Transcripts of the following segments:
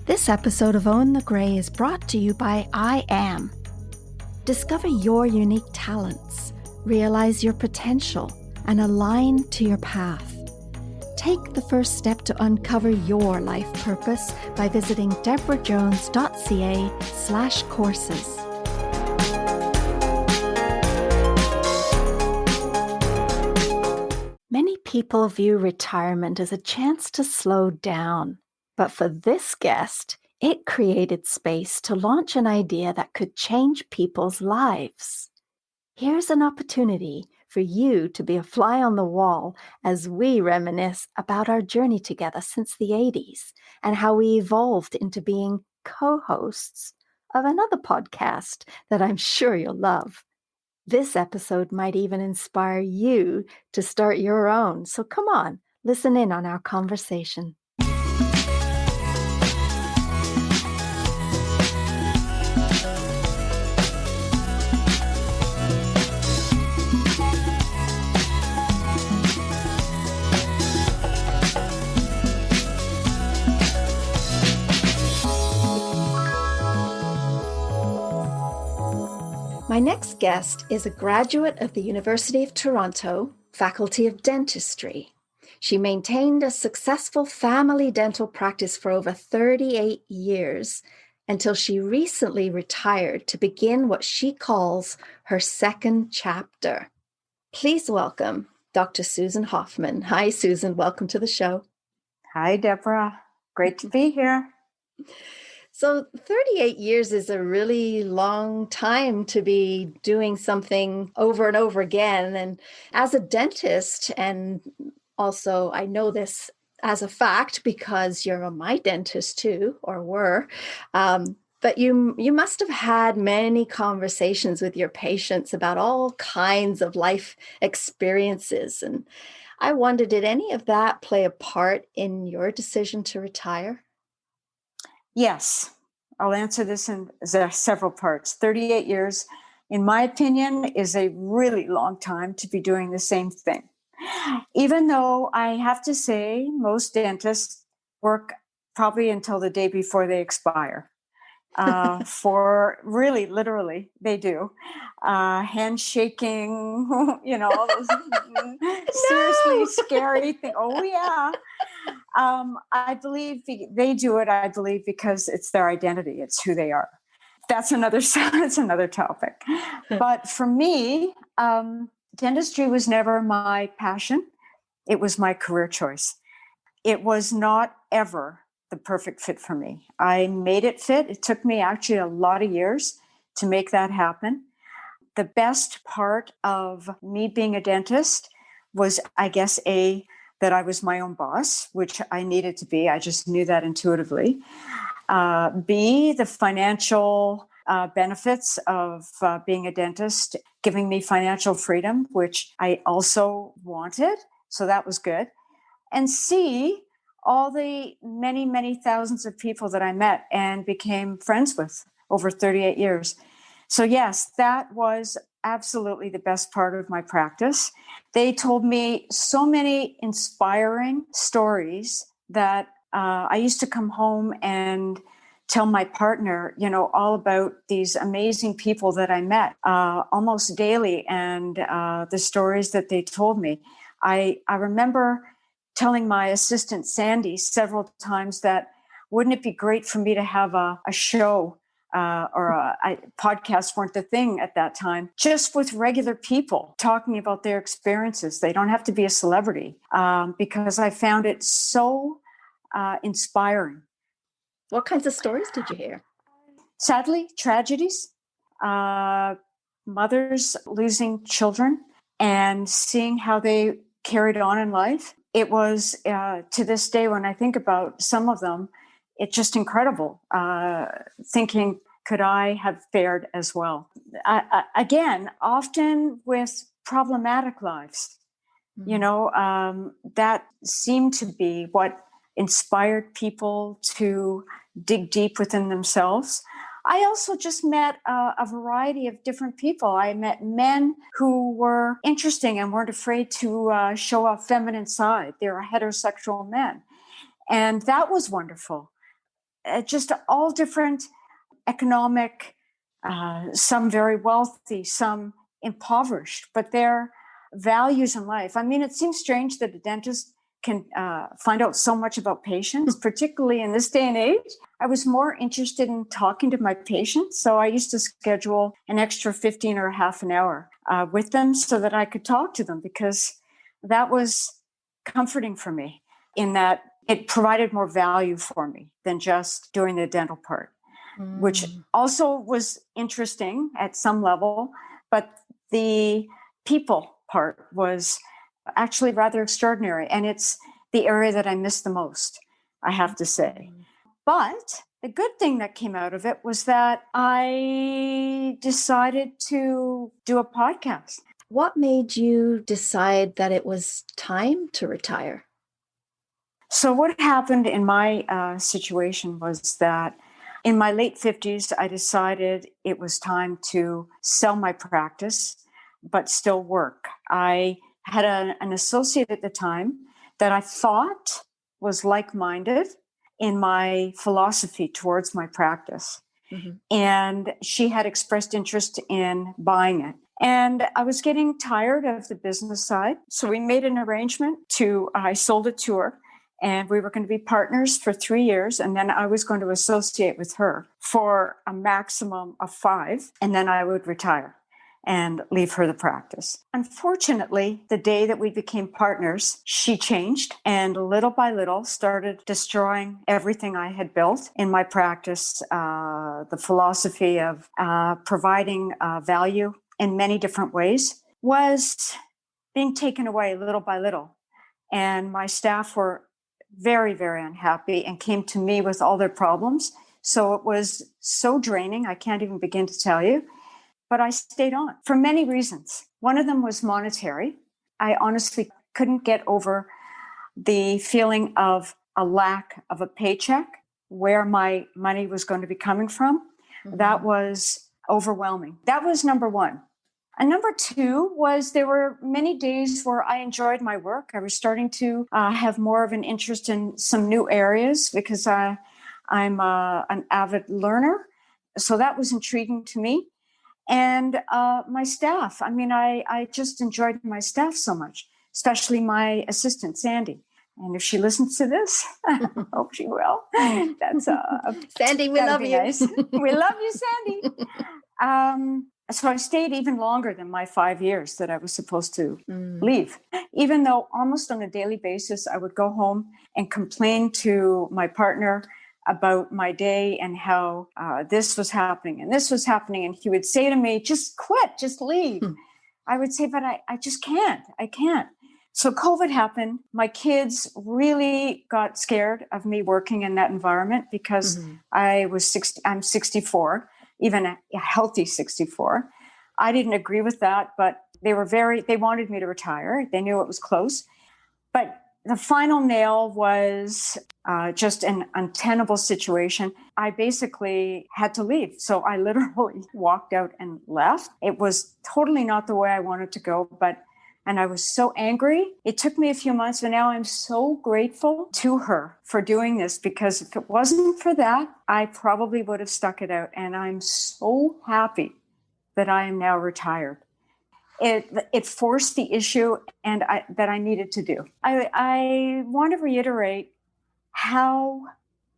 This episode of Own the Grey is brought to you by I Am. Discover your unique talents, realize your potential, and align to your path. Take the first step to uncover your life purpose by visiting debrajones.ca/courses. Many people view retirement as a chance to slow down. But for this guest, it created space to launch an idea that could change people's lives. Here's an opportunity for you to be a fly on the wall as we reminisce about our journey together since the 80s and how we evolved into being co-hosts of another podcast that I'm sure you'll love. This episode might even inspire you to start your own. So come on, listen in on our conversation. My next guest is a graduate of the University of Toronto, Faculty of Dentistry. She maintained a successful family dental practice for over 38 years until she recently retired to begin what she calls her second chapter. Please welcome Dr. Susan Hoffman. Hi, Susan. Welcome to the show. Hi, Deborah. Great to be here. So 38 years is a really long time to be doing something over and over again. And as a dentist, and also I know this as a fact because you're my dentist too, or were, but you must have had many conversations with your patients about all kinds of life experiences. And I wonder, did any of that play a part in your decision to retire? Yes, I'll answer this in several parts. 38 years, in my opinion, is a really long time to be doing the same thing. Even though I have to say most dentists work probably until the day before they expire. For really, literally, they do. Handshaking, all those seriously scary things. Oh, yeah. I believe they do it, I believe, because it's their identity. It's who they are. That's another topic. But for me, dentistry was never my passion. It was my career choice. It was not ever the perfect fit for me. I made it fit. It took me actually a lot of years to make that happen. The best part of me being a dentist was, I guess, that I was my own boss, which I needed to be. I just knew that intuitively. B, the financial benefits of being a dentist, giving me financial freedom, which I also wanted. So that was good. And C, all the many, many thousands of people that I met and became friends with over 38 years. So yes, that was absolutely the best part of my practice. They told me so many inspiring stories that I used to come home and tell my partner, all about these amazing people that I met almost daily and the stories that they told me. I remember telling my assistant, Sandy, several times that wouldn't it be great for me to have a show or podcasts weren't the thing at that time, just with regular people talking about their experiences. They don't have to be a celebrity because I found it so inspiring. What kinds of stories did you hear? Sadly, tragedies, mothers losing children and seeing how they carried on in life. It was, to this day, when I think about some of them, it's just incredible, thinking, could I have fared as well? Again, often with problematic lives, that seemed to be what inspired people to dig deep within themselves. I also just met a variety of different people. I met men who were interesting and weren't afraid to show a feminine side. They were heterosexual men. And that was wonderful. just all different economic, some very wealthy, some impoverished, but their values in life. I mean, it seems strange that a dentist can find out so much about patients, particularly in this day and age. I was more interested in talking to my patients. So I used to schedule an extra 15 or half an hour with them so that I could talk to them, because that was comforting for me in that it provided more value for me than just doing the dental part, which also was interesting at some level. But the people part was actually rather extraordinary. And it's the area that I miss the most, I have to say. But the good thing that came out of it was that I decided to do a podcast. What made you decide that it was time to retire? So what happened in my situation was that in my late 50s, I decided it was time to sell my practice, but still work. I had an associate at the time that I thought was like-minded in my philosophy towards my practice. Mm-hmm. And she had expressed interest in buying it. And I was getting tired of the business side. So we made an arrangement I sold it to her, and we were going to be partners for 3 years. And then I was going to associate with her for a maximum of 5. And then I would retire and leave her the practice. Unfortunately, the day that we became partners, she changed and little by little started destroying everything I had built in my practice. The philosophy of providing value in many different ways was being taken away little by little. And my staff were very, very unhappy and came to me with all their problems. So it was so draining. I can't even begin to tell you. But I stayed on for many reasons. One of them was monetary. I honestly couldn't get over the feeling of a lack of a paycheck, where my money was going to be coming from. Mm-hmm. That was overwhelming. That was number one. And number two was there were many days where I enjoyed my work. I was starting to have more of an interest in some new areas because I'm an avid learner. So that was intriguing to me. And my staff. I mean, I just enjoyed my staff so much, especially my assistant, Sandy. And if she listens to this, I hope she will. That's Sandy, we love you. Nice. We love you, Sandy. So I stayed even longer than my 5 years that I was supposed to leave, even though almost on a daily basis, I would go home and complain to my partner about my day and how this was happening and this was happening. And he would say to me, just quit, just leave. I would say, but I just can't. I can't. So COVID happened. My kids really got scared of me working in that environment because I'm 64, even a healthy 64. I didn't agree with that, but they wanted me to retire. They knew it was close. But the final nail was just an untenable situation. I basically had to leave. So I literally walked out and left. It was totally not the way I wanted to go, and I was so angry. It took me a few months, and now I'm so grateful to her for doing this, because if it wasn't for that, I probably would have stuck it out. And I'm so happy that I am now retired. It forced the issue that I needed to do. I want to reiterate how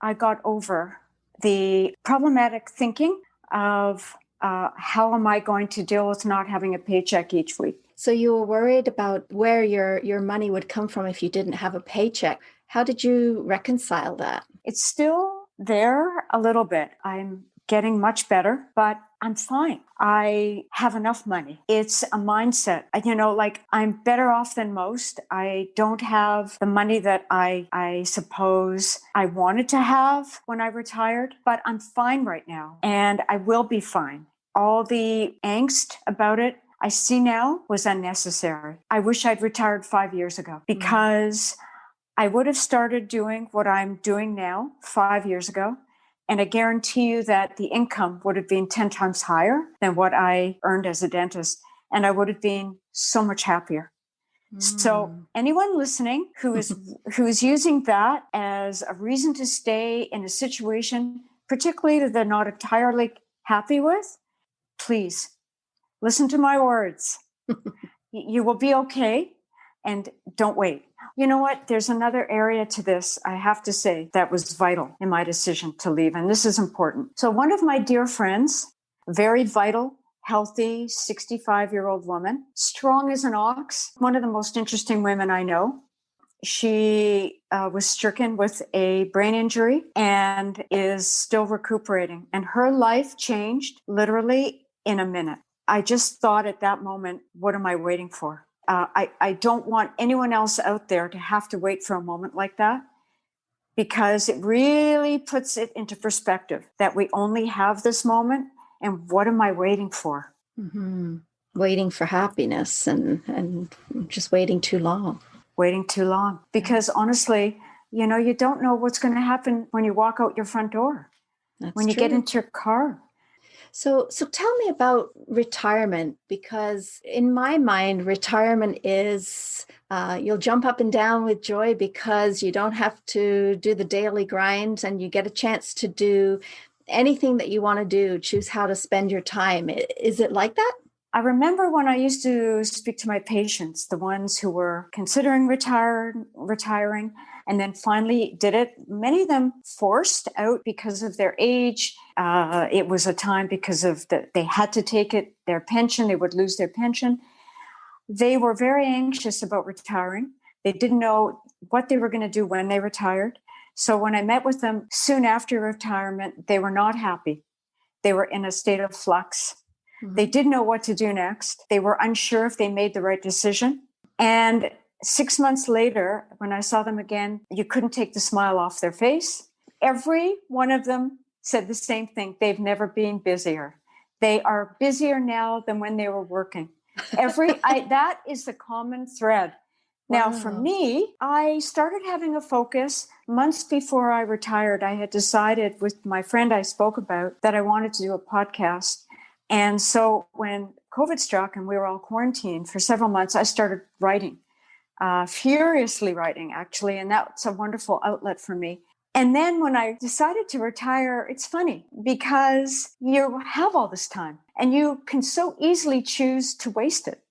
I got over the problematic thinking of how am I going to deal with not having a paycheck each week. So you were worried about where your money would come from if you didn't have a paycheck. How did you reconcile that? It's still there a little bit. I'm getting much better, but I'm fine. I have enough money. It's a mindset. I'm better off than most. I don't have the money that I suppose I wanted to have when I retired, but I'm fine right now, and I will be fine. All the angst about it, I see now, was unnecessary. I wish I'd retired 5 years ago, because I would have started doing what I'm doing now 5 years ago. And I guarantee you that the income would have been 10 times higher than what I earned as a dentist. And I would have been so much happier. So anyone listening who is using that as a reason to stay in a situation, particularly that they're not entirely happy with, please listen to my words. You will be okay, and don't wait. You know what? There's another area to this, I have to say, that was vital in my decision to leave, and this is important. So one of my dear friends, very vital, healthy, 65-year-old woman, strong as an ox, one of the most interesting women I know. She was stricken with a brain injury and is still recuperating. And her life changed literally in a minute. I just thought at that moment, what am I waiting for? I don't want anyone else out there to have to wait for a moment like that, because it really puts it into perspective that we only have this moment. And what am I waiting for? Mm-hmm. Waiting for happiness and just waiting too long. Waiting too long. Because honestly, you don't know what's going to happen when you walk out your front door, when you get into your car. So tell me about retirement, because in my mind, retirement is you'll jump up and down with joy because you don't have to do the daily grind and you get a chance to do anything that you want to do, choose how to spend your time. Is it like that? I remember when I used to speak to my patients, the ones who were considering retiring, and then finally did it. Many of them forced out because of their age. It was a time because of they had to take their pension. They would lose their pension. They were very anxious about retiring. They didn't know what they were going to do when they retired. So when I met with them soon after retirement, they were not happy. They were in a state of flux. Mm-hmm. They didn't know what to do next. They were unsure if they made the right decision. And 6 months later, when I saw them again, you couldn't take the smile off their face. Every one of them said the same thing. They've never been busier. They are busier now than when they were working. That is the common thread. Now, for me, I started having a focus months before I retired. I had decided with my friend I spoke about that I wanted to do a podcast. And so when COVID struck and we were all quarantined for several months, I started writing, furiously writing, actually. And that's a wonderful outlet for me. And then when I decided to retire, it's funny because you have all this time and you can so easily choose to waste it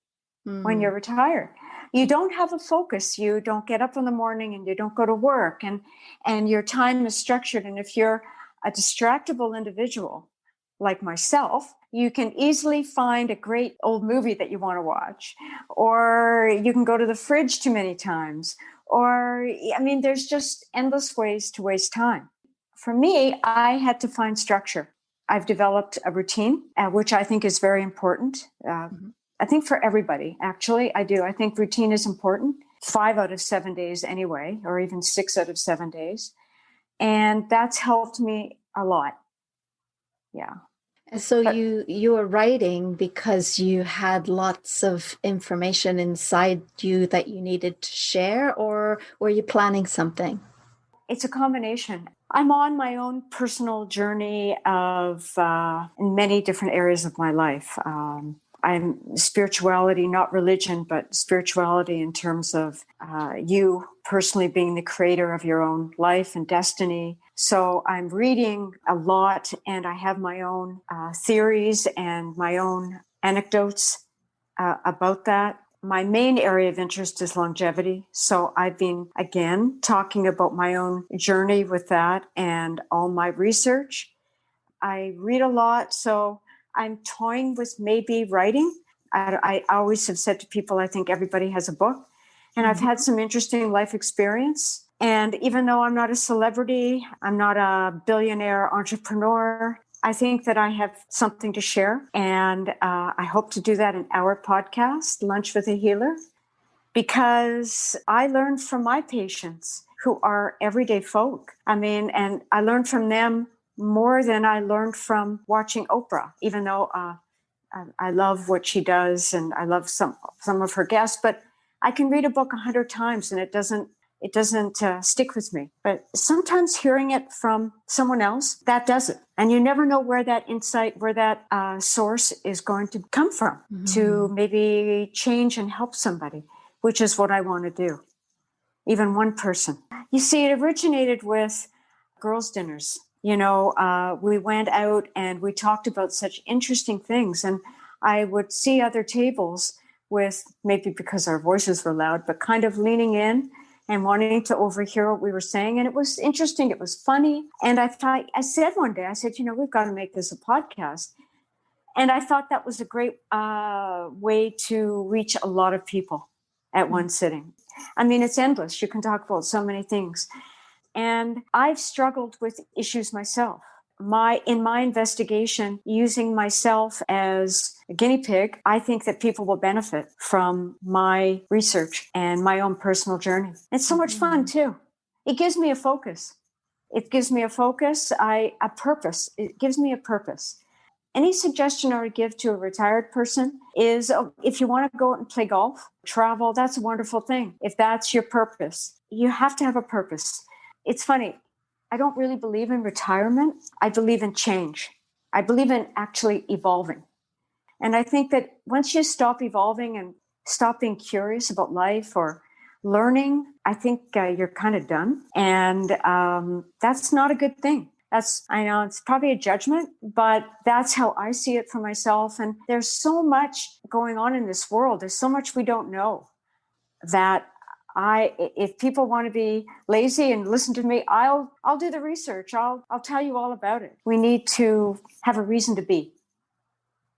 when you're retired. You don't have a focus. You don't get up in the morning and you don't go to work, and your time is structured. And if you're a distractible individual like myself, you can easily find a great old movie that you want to watch, or you can go to the fridge too many times, there's just endless ways to waste time. For me, I had to find structure. I've developed a routine, which I think is very important. I think for everybody, actually, I do. I think routine is important. 5 out of 7 days anyway, or even 6 out of 7 days. And that's helped me a lot. Yeah. So you were writing because you had lots of information inside you that you needed to share, or were you planning something? It's a combination. I'm on my own personal journey of in many different areas of my life. I'm spirituality, not religion, but spirituality in terms of you personally being the creator of your own life and destiny. So I'm reading a lot, and I have my own theories and my own anecdotes about that. My main area of interest is longevity. So I've been, again, talking about my own journey with that and all my research. I read a lot, so I'm toying with maybe writing. I always have said to people, I think everybody has a book. And I've had some interesting life experience. And even though I'm not a celebrity, I'm not a billionaire entrepreneur, I think that I have something to share. And I hope to do that in our podcast, Lunch with a Healer, because I learned from my patients who are everyday folk. And I learned from them more than I learned from watching Oprah, even though I love what she does and I love some of her guests. But I can read a book 100 times and it doesn't stick with me. But sometimes hearing it from someone else, that does it. And you never know where that insight, where that source is going to come from to maybe change and help somebody. which is what I want to do. Even one person. You see, it originated with girls' dinners. We went out and we talked about such interesting things. And I would see other tables with, maybe because our voices were loud, but kind of leaning in and wanting to overhear what we were saying. And it was interesting. It was funny. And I said one day, we've got to make this a podcast. And I thought that was a great way to reach a lot of people at one sitting. I mean, it's endless. You can talk about so many things. And I've struggled with issues myself. In my investigation, using myself as a guinea pig, I think that people will benefit from my research and my own personal journey. It's so much fun too. It gives me a focus. It gives me a purpose. It gives me a purpose. Any suggestion I would give to a retired person is, if you want to go out and play golf, travel, that's a wonderful thing. If that's your purpose, you have to have a purpose. It's funny. I don't really believe in retirement. I believe in change. I believe in actually evolving. And I think that once you stop evolving and stop being curious about life or learning, I think you're kind of done. And that's not a good thing. I know it's probably a judgment, but that's how I see it for myself. And there's so much going on in this world. There's so much we don't know that if people want to be lazy and listen to me, I'll do the research. I'll tell you all about it. We need to have a reason to be.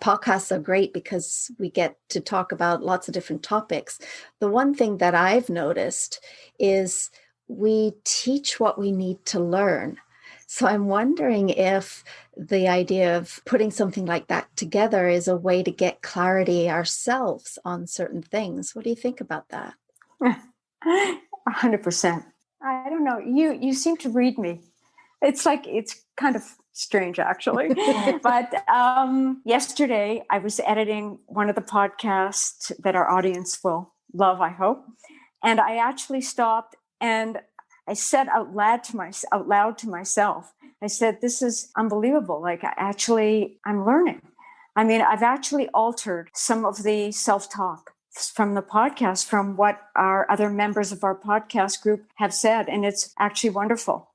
Podcasts are great because we get to talk about lots of different topics. The one thing that I've noticed is we teach what we need to learn. So I'm wondering if the idea of putting something like that together is a way to get clarity ourselves on certain things. What do you think about that? 100%. I don't know. You seem to read me. It's kind of strange, actually. But yesterday I was editing one of the podcasts that our audience will love, I hope. And I actually stopped and I said out loud to myself, I said, this is unbelievable. I'm learning. I mean, I've actually altered some of the self-talk from the podcast, from what our other members of our podcast group have said. And it's actually wonderful.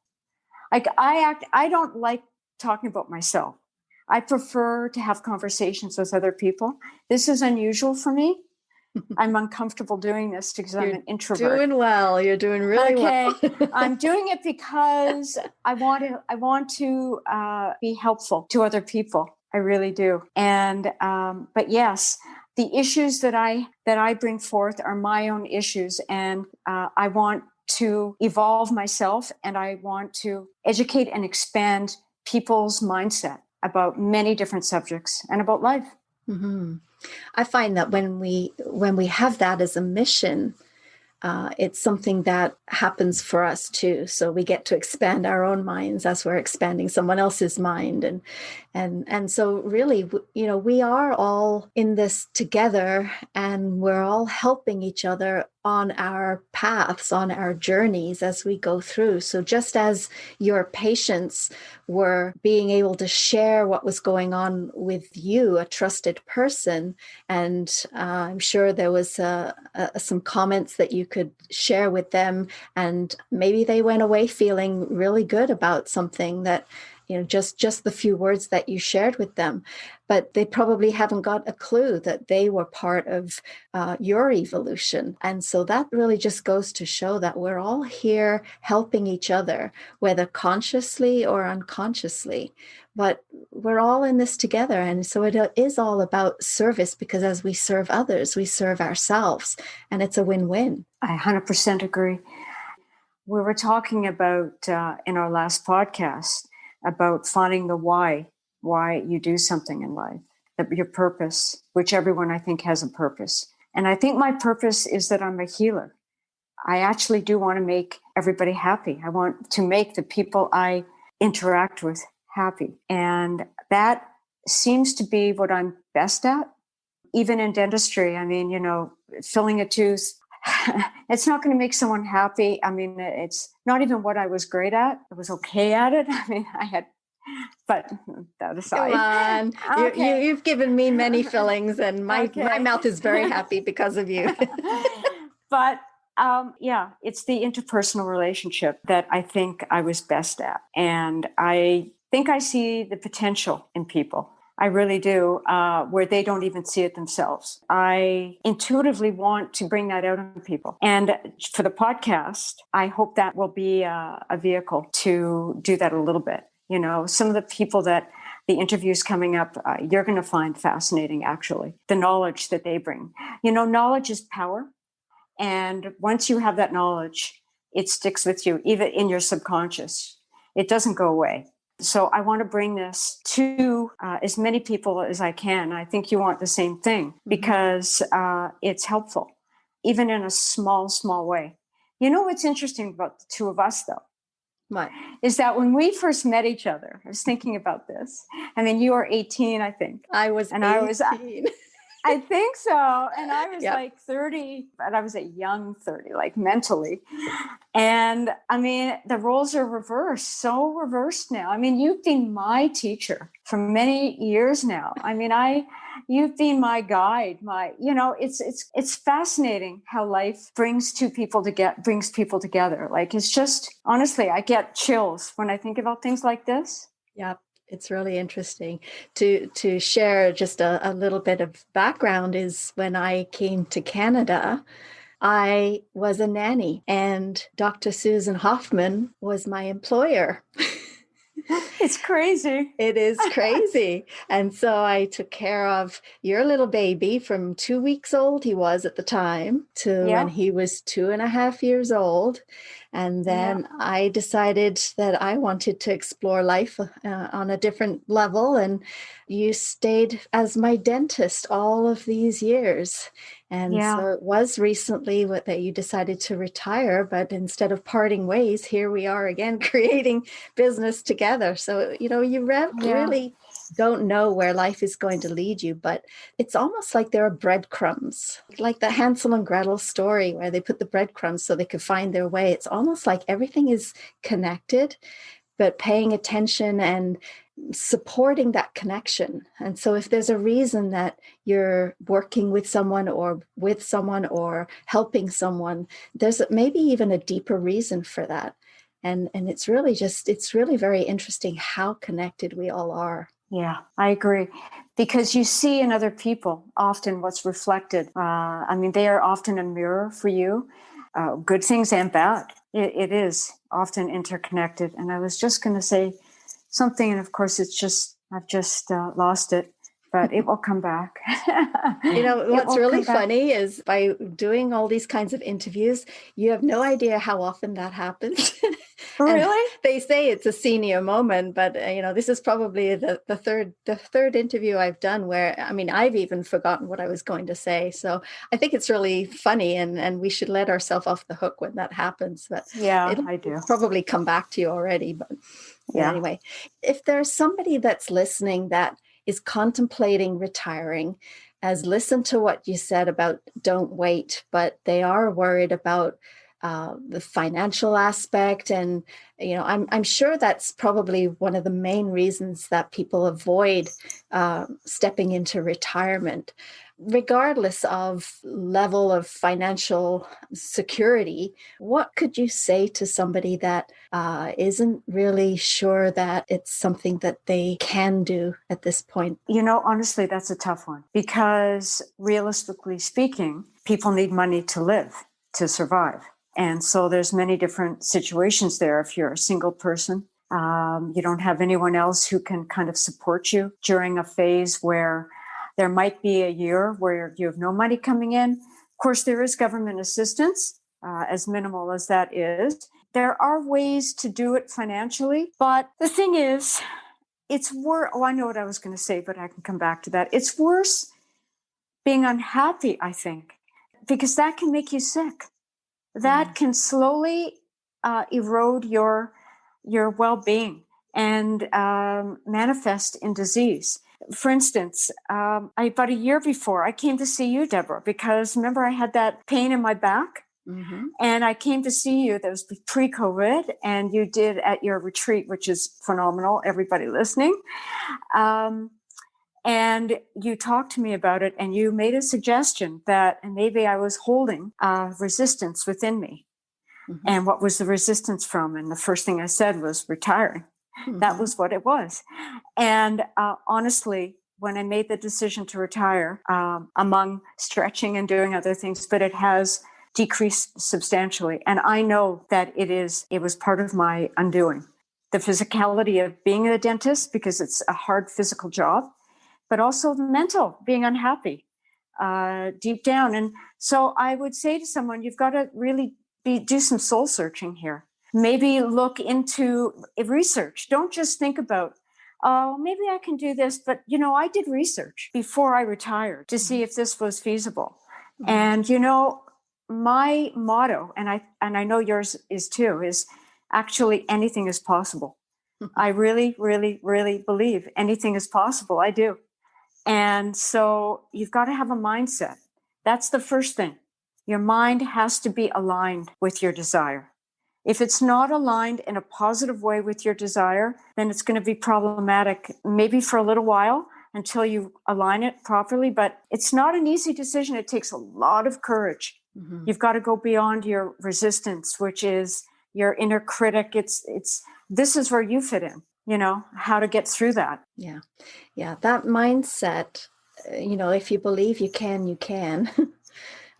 I don't like talking about myself. I prefer to have conversations with other people. This is unusual for me. I'm uncomfortable doing this because I'm an introvert. Doing well. You're doing really well. I'm doing it because I want to be helpful to other people. I really do. And but yes, the issues that I bring forth are my own issues, and I want to evolve myself, and I want to educate and expand people's mindset about many different subjects and about life. Mm-hmm. I find that when we have that as a mission, it's something that happens for us too. So we get to expand our own minds as we're expanding someone else's mind, and so really, we are all in this together, and we're all helping each other on our paths, on our journeys as we go through. So just as your patients were being able to share what was going on with you, a trusted person, and I'm sure there was some comments that you could share with them, and maybe they went away feeling really good about something that, just the few words that you shared with them, but they probably haven't got a clue that they were part of your evolution. And so that really just goes to show that we're all here helping each other, whether consciously or unconsciously, but we're all in this together. And so it is all about service, because as we serve others, we serve ourselves, and it's a win-win. I 100% agree. We were talking about in our last podcast about finding the why you do something in life, your purpose, which everyone, I think, has a purpose. And I think my purpose is that I'm a healer. I actually do want to make everybody happy. I want to make the people I interact with happy. And that seems to be what I'm best at. Even in dentistry, I mean, filling a tooth, it's not going to make someone happy. I mean, it's not even what I was great at. I was okay at it. I mean, but that aside. Come on. Okay. You've given me many fillings, and my mouth is very happy because of you. But yeah, it's the interpersonal relationship that I think I was best at. And I think I see the potential in people. I really do, where they don't even see it themselves. I intuitively want to bring that out in people. And for the podcast, I hope that will be a vehicle to do that a little bit. You know, some of the people that the interviews coming up, you're going to find fascinating, actually, the knowledge that they bring. You know, knowledge is power. And once you have that knowledge, it sticks with you, even in your subconscious. It doesn't go away. So I want to bring this to as many people as I can. I think you want the same thing because it's helpful, even in a small, small way. You know what's interesting about the two of us, though? What? Is that when we first met each other, I was thinking about this. I mean, you were 18, I think. I was 18. I think so. And I was like 30, but I was a young 30, like mentally. And I mean, the roles are reversed, so reversed now. I mean, you've been my teacher for many years now. I mean, you've been my guide, it's fascinating how life brings people together. Like, it's just, honestly, I get chills when I think about things like this. Yeah. It's really interesting to share just a little bit of background. Is when I came to Canada, I was a nanny and Dr. Susan Hoffman was my employer. It's crazy. It is crazy. And so I took care of your little baby from 2 weeks old, he was at the time, to when he was 2.5 years old. And then I decided that I wanted to explore life on a different level. And you stayed as my dentist all of these years. And so it was recently that you decided to retire, but instead of parting ways, here we are again creating business together. So, you know, you really don't know where life is going to lead you, but it's almost like there are breadcrumbs, like the Hansel and Gretel story where they put the breadcrumbs so they could find their way. It's almost like everything is connected, but paying attention and supporting that connection. And so if there's a reason that you're working with someone or helping someone, there's maybe even a deeper reason for that. And it's really very interesting how connected we all are. Yeah, I agree. Because you see in other people often what's reflected. I mean, they are often a mirror for you, good things and bad. It is often interconnected. And I was just going to say something, and of course, I've just lost it, but it will come back. You know, what's really funny is by doing all these kinds of interviews, you have no idea how often that happens. Really? They say it's a senior moment, but you know, this is probably the third interview I've done where, I mean, I've even forgotten what I was going to say. So I think it's really funny, and we should let ourselves off the hook when that happens. But I do. Probably come back to you already. But anyway, if there's somebody that's listening that is contemplating retiring, has listened to what you said about don't wait, but they are worried about the financial aspect. And, you know, I'm sure that's probably one of the main reasons that people avoid stepping into retirement, regardless of level of financial security. What could you say to somebody that isn't really sure that it's something that they can do at this point? You know, honestly, that's a tough one because realistically speaking, people need money to live, to survive. And so there's many different situations there. If you're a single person, you don't have anyone else who can kind of support you during a phase where there might be a year where you have no money coming in. Of course, there is government assistance, as minimal as that is. There are ways to do it financially. But the thing is, it's worse. Oh, I know what I was going to say, but I can come back to that. It's worse being unhappy, I think, because that can make you sick. That can slowly erode your well-being and manifest in disease. For instance, about a year before, I came to see you, Deborah, because remember I had that pain in my back? Mm-hmm. And I came to see you. That was pre-COVID, and you did at your retreat, which is phenomenal, everybody listening. And you talked to me about it, and you made a suggestion that maybe I was holding resistance within me. Mm-hmm. And what was the resistance from? And the first thing I said was retiring. Mm-hmm. That was what it was. And honestly, when I made the decision to retire, among stretching and doing other things, but it has decreased substantially. And I know that it was part of my undoing. The physicality of being a dentist, because it's a hard physical job, but also the mental, being unhappy deep down. And so I would say to someone, you've got to really do some soul searching here. Maybe look into research. Don't just think about, oh, maybe I can do this. But, I did research before I retired to see if this was feasible. Mm-hmm. And, my motto, and I know yours is too, is actually anything is possible. Mm-hmm. I really, really, really believe anything is possible. I do. And so you've got to have a mindset. That's the first thing. Your mind has to be aligned with your desire. If it's not aligned in a positive way with your desire, then it's going to be problematic, maybe for a little while until you align it properly. But it's not an easy decision. It takes a lot of courage. Mm-hmm. You've got to go beyond your resistance, which is your inner critic. This is where you fit in, how to get through that. Yeah. Yeah. That mindset, if you believe you can, you can.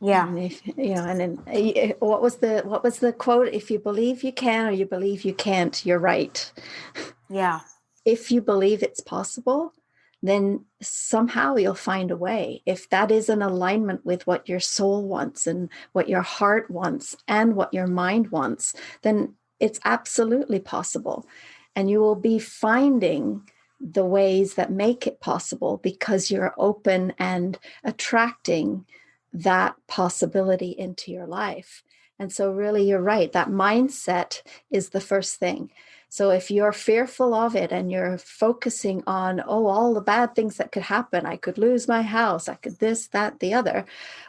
Yeah. And if, and then what was the quote? If you believe you can, or you believe you can't, you're right. Yeah. If you believe it's possible, then somehow you'll find a way. If that is in alignment with what your soul wants and what your heart wants and what your mind wants, then it's absolutely possible. And you will be finding the ways that make it possible because you're open and attracting that possibility into your life. And so really, you're right. That mindset is the first thing. So if you're fearful of it and you're focusing on, all the bad things that could happen, I could lose my house, I could this, that, the other.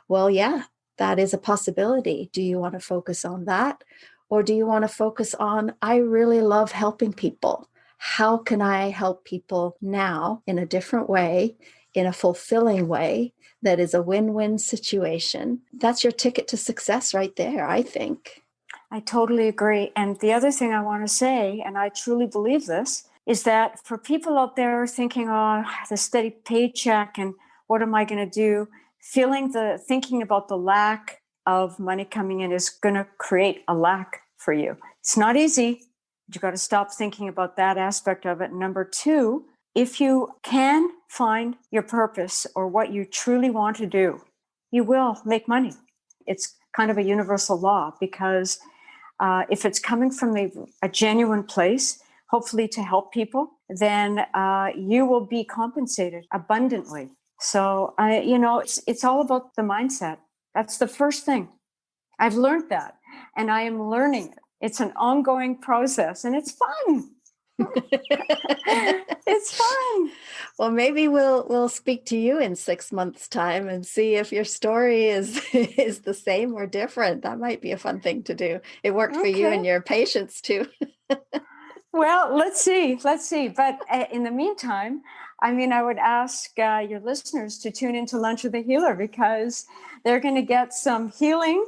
Well, yeah, that is a possibility. Do you want to focus on that? Or do you want to focus on, I really love helping people. How can I help people now in a different way, in a fulfilling way that is a win-win situation? That's your ticket to success right there, I think. I totally agree. And the other thing I want to say, and I truly believe this, is that for people out there thinking, the steady paycheck and what am I going to do? Thinking about the lack of money coming in is going to create a lack for you. It's not easy. You got to stop thinking about that aspect of it. Number two, if you can find your purpose or what you truly want to do, you will make money. It's kind of a universal law because if it's coming from a genuine place, hopefully to help people, then you will be compensated abundantly. So, it's all about the mindset. That's the first thing. I've learned that, and I am learning it. It's an ongoing process, and it's fun. It's fun. Well, maybe we'll speak to you in 6 months' time and see if your story is the same or different. That might be a fun thing to do. It worked for you and your patients too. Well, let's see. But in the meantime, I would ask your listeners to tune into Lunch with a Healer because they're going to get some healing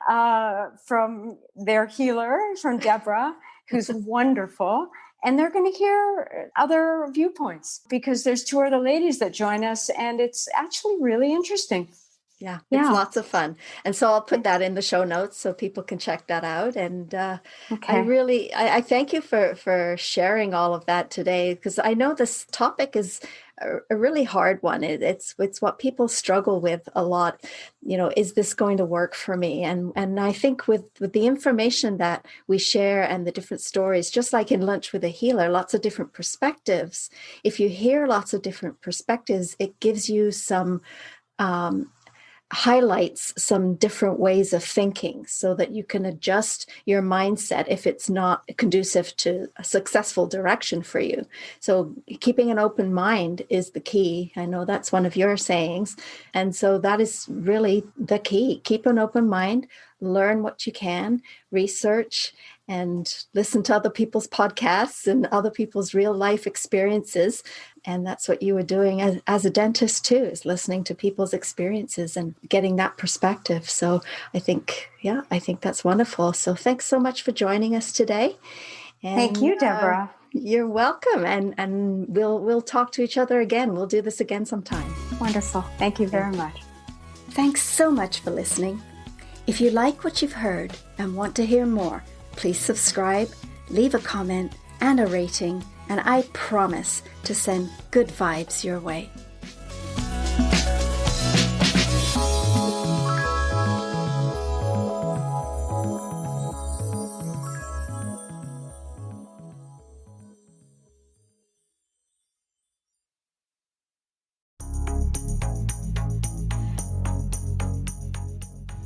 from their healer, from Deborah, who's wonderful. And they're going to hear other viewpoints because there's 2 other ladies that join us. And it's actually really interesting. Yeah, it's lots of fun. And so I'll put that in the show notes so people can check that out. And I thank you for sharing all of that today, because I know this topic is a really hard one. It's what people struggle with a lot. Is this going to work for me? And I think with the information that we share and the different stories, just like in Lunch with a Healer, lots of different perspectives. If you hear lots of different perspectives, it gives you some highlights some different ways of thinking so that you can adjust your mindset if it's not conducive to a successful direction for you. So keeping an open mind is the key. I know that's one of your sayings. And so that is really the key. Keep an open mind, learn what you can, research, and listen to other people's podcasts and other people's real life experiences. And that's what you were doing as a dentist too, is listening to people's experiences and getting that perspective. So I think that's wonderful. So thanks so much for joining us today. And, thank you, Deborah. You're welcome. And we'll talk to each other again. We'll do this again sometime. Wonderful. Thank you very much. Thanks so much for listening. If you like what you've heard and want to hear more, please subscribe, leave a comment and a rating, and I promise to send good vibes your way.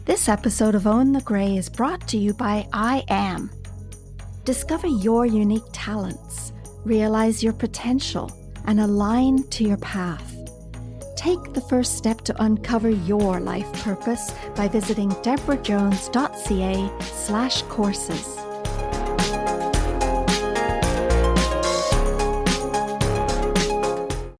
This episode of Own the Grey is brought to you by I Am. Discover your unique talents, realize your potential, and align to your path. Take the first step to uncover your life purpose by visiting debrajones.ca/courses.